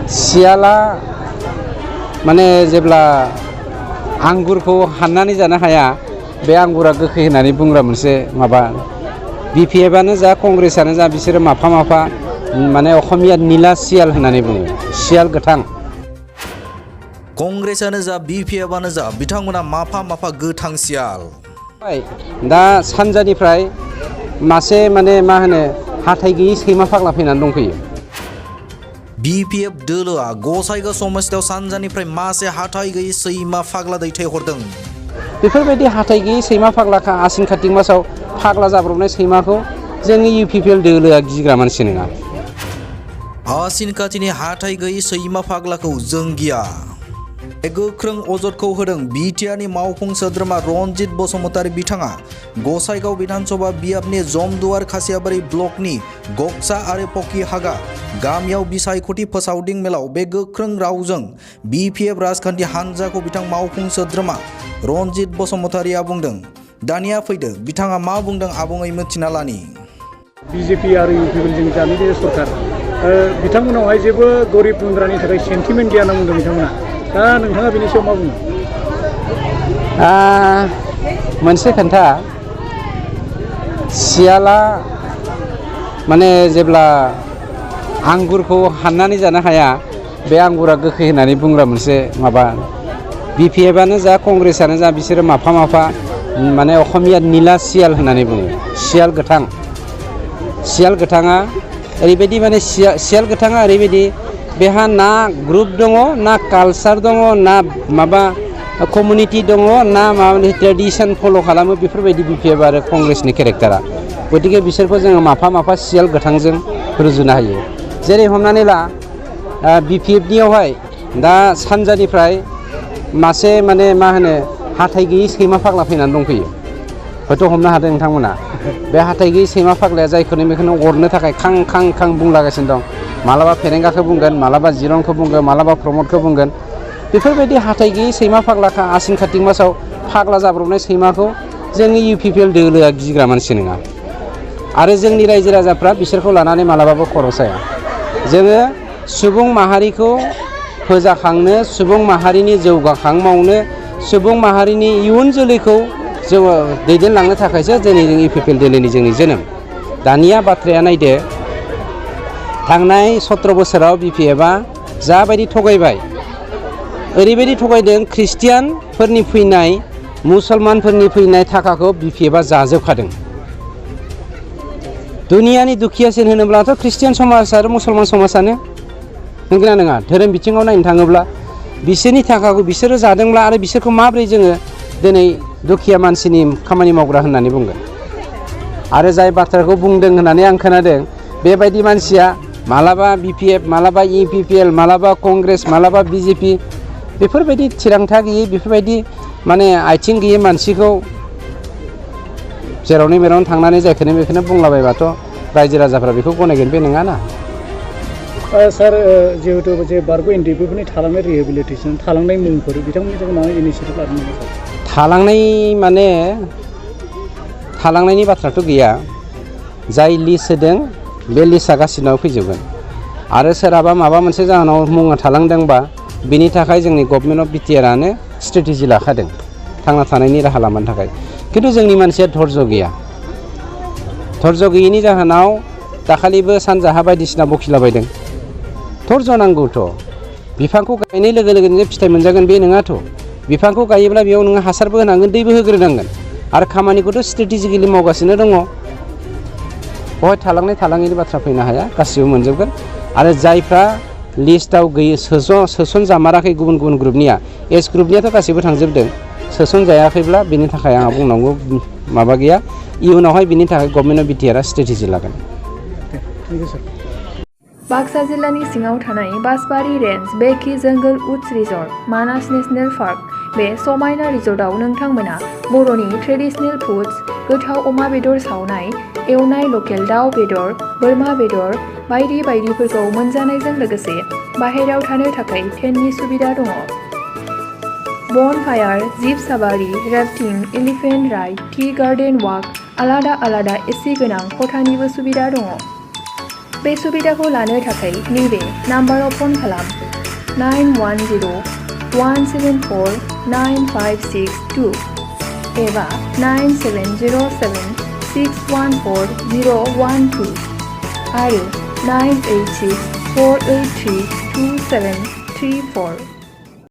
सियाला माने जेब्ला आंगुरखौ हाननानै जानो हाया बे आंगुरा गोखै होननानै बुंग्रा मोनसे माबा बिपिएफआनो जा कंग्रेसआनो जा बिसोरो माफा माफा माने असमिया नीला सियाल होननानै बुङो सियाल गोथां। कंग्रेसआनो जा बिपिएफआनो जा बिथांमोना माफा माफा गोथां सियाल। दा सानजानिफ्राय मासे माने मा होनो हाथाय गैयै सैमा फाग्ला फैनानै दंफैयो। बिपिएफ दोलोआ गसाइगाव समस्थियाव सानजानिफ्राय मासे हाथाय गैयै सैमा फाग्ला दैथायहरदों। बेफोरबायदि हाथाय गैयै सैमा फाग्लाखा आसिन कार्तिक मासाव फाग्ला जाब्रबनाय सैमाखौ जोंनि इउपिपिएल दोलोआ गिग्रा मानसि नङा। आसिन कातिनि हाथाय गैयै सैमा फाग्लाखौ जों गिया। गोख्रों अजदखौ होदों बिटिआरनि मावफुं सोद्रोमा रनजित बसुमतारी बिथाङा गसाइगाव विधानसभा बियाबनि जमदुवार खासियाबारि ब्लकनि गक्सा आरो पकिहागा गामियाव बिसायख'थि फोसावदिं मेलाव बे गोख्रों रावजों बिपिएफ राजखान्थि हान्जाखौ बिथां मावफुं सोद्रोमा रनजित बसुमतारीया बुंदों। दानिया फैदो बिथाङा मा बुंदों आबुङै मिथिना लानि। बिजेपि आरो इउपिपिएलजों जानाय सरकार बिथांमोनावहाय जेबो गरिब गुन्द्रानि थाखाय सेन्टिमेन्ट गैया होनना बुंदों बिथांमोना। दा नोंथाङा बेनि सायाव मा बुङो? मोनसे खोन्था सियाला माने जेब्ला आंगुरखौ हाननानै जानो हाया बे आंगुरा गोखै होननानै बुंग्रा मोनसे माबा बिपिएफआनो जा कंग्रेसआनो जा बिसोरो माफा माफा माने असमिया नीला सियाल होननानै बुङो सियाल गोथां। सियाल गोथाङा ओरैबायदि माने सियाल गोथाङा ओरैबायदि बेहा ना ग्रुप दङ ना कालचार दङ ना माबा कमिउनिटि दङ ना माबा ट्रेडिसन फल' खालामो बेफोरबायदि बिपिएफ आरो कंग्रेसनि केरेक्टारा। गतिके बिसोरखौ जोङो माफा माफा सियाल गोथांजों रुजुनो हायो। जेरै हमनानै ला बिपिएफनियावहाय दा सानजानिफ्राय मासे माने मा होनो हाथाय गैयै सैमा फाग्ला फैनानै दंफैयो। हयथ' हमनो हादों नोंथांमोना। बे हाथाय गैयै सैमा फाग्लाया जायखौनो बेखौनो अरनो थाखाय खां खां खां बुंलागासिनो दं। मालाबा फेरेंगाखौ बुंगोन, मालाबा जिरनखौ बुंगोन, मालाबा प्रमदखौ बुंगोन। बेफोरबायदि हाथाय गैयै सैमा फाग्लाखा आसिन कार्तिक मासाव फाग्ला जाब्रबनाय सैमाखौ जोंनि इउपिपिएल दोलोआ गिग्रा मानसि नङा। आरो जोंनि रायजो राजाफ्रा बिसोरखौ लानानै मालाबाबो खर' साया। जोङो सुबुं माहारिखौ फोजाखांनो, सुबुं माहारिनि जौगाखां मावनो, सुबुं माहारिनि इयुन जोलैखौ जोङो दैदेनलांनो थाखायसो दिनै जों इउपिपिएल दोलोनि जोंनि जोनोम। दानिया बाथ्राया नायदो थांनाय 17 बोसोराव बिपिएफआ जाबायदि थगायबाय ओरैबायदि थगायदों ख्रिस्टियानफोरनि फैनाय मुसलमानफोरनि फैनाय थाखाखौ बिपिएफआ जाजोबखादों। दुनियानि दुखियासिन होनोब्लाथ' ख्रिस्टियान समाज आरो मुसलमान समाजानो नंगौना नङा? धोरोम बिथिङाव नायनो थाङोब्ला बिसोरनि थाखाखौ बिसोरो जादोंब्ला आरो बिसोरखौ माबोरै जोङो दिनै दुखिया मानसिनि खामानि मावग्रा होननानै बुंगोन? आरो जाय बाथ्राखौ बुंदों होननानै आं खोनादों बेबायदि मानसिया मालाबा बिपिएफ, मालाबा इउपिपिएल, मालाबा कंग्रेस, मालाबा बिजेपि बेफोरबायदि थिरांथा गैयै बेफोरबायदि माने आथिं गैयै मानसिखौ जेरावनो मेरावनो थांनानै जायखौनो बेखौनो बुंलाबायबाथ' रायजो राजाफ्रा बेखौ गनायगोन बे नङाना। सार जिहेतु जे बारग' एनडिएफबिफोरनि थालांनाय रिहेबिलिटेसन थालांनाय मुंफोर बिथांमोननि थाखाय माबा इनिसियेटिभ लादों नामा? थालांनाय माने थालांनायनि बाथ्राथ' गैया। जाय लिस्ट होदों बे लिस्टआ गासिनाव फैजोबगोन। आरो सोरहाबा माबा मोनसे जाहोनाव मुङा थालांदोंबा बिनि थाखाय जोंनि गभर्नमेन्ट अफ बिटिआरआनो स्ट्रेटेजि लाखादों थांना थानायनि राहा लामानि थाखाय। खिन्थु जोंनि मानसिया धर्ज गैया। धर्ज गैयैनि जाहोनाव दाखालिबो सानजाहा बायदिसिना बखिलाबायदों। धर्ज नांगौथ'। बिफांखौ गायनाय लोगो लोगोनो फिथाइ मोनजागोन बे नङाथ'। बिफांखौ गायोब्ला बेयाव नोङो हासारबो होनांगोन, दैबो होग्रोनांगोन आरो खामानिखौथ' स्ट्रेटेजिकेलि मावगासिनो दङ। बेवहाय थालांनाय थालाङैनि बाथ्रा फैनो हाया, गासिबो मोनजोबगोन। आरो जायफ्रा लिस्टआव सोसनजामाराखै गुबुन गुबुन ग्रुपनिया, एस ग्रुपनियाथ' गासिबो थांजोबदों। सोसनजायाखैब्ला बिनि थाखाय आंहा बुंनांगौ माबा गैया। इयुनावहाय बिनि थाखाय गभर्नमेन्ट अफ बिटिआरआ स्ट्रेटेजि लागोन। बाक्सा जिल्लानि सिङाव थानाय बासबारि रेन्ज, बेखि जंगल उड्स रिजर्ट, मानास नेशनेल पार्क बे समायना रिजर्टआव नोंथांमोना बर'नि ट्रेडिशनेल फुड्स, गोथाव अमा बेदर सावनाय, एवनाय लकेल दाउ बेदर, बोरमा बेदर बायदि बायदिफोरखौ मोनजानायजों लोगोसे बाहेरायाव थानो थाखाय टेन्टनि सुबिदा दङ। Bonfire, jeep safari, rafting, elephant ride, tea garden walk, आलादा आलादा एसि गोनां खथानिबो सुबिदा दङ। बे सुबिदाखौ लानो थाखाय नैबे नाम्बाराव फन खालाम 910-174-9562 एबा 9707-614-012 आरो 986-483-2734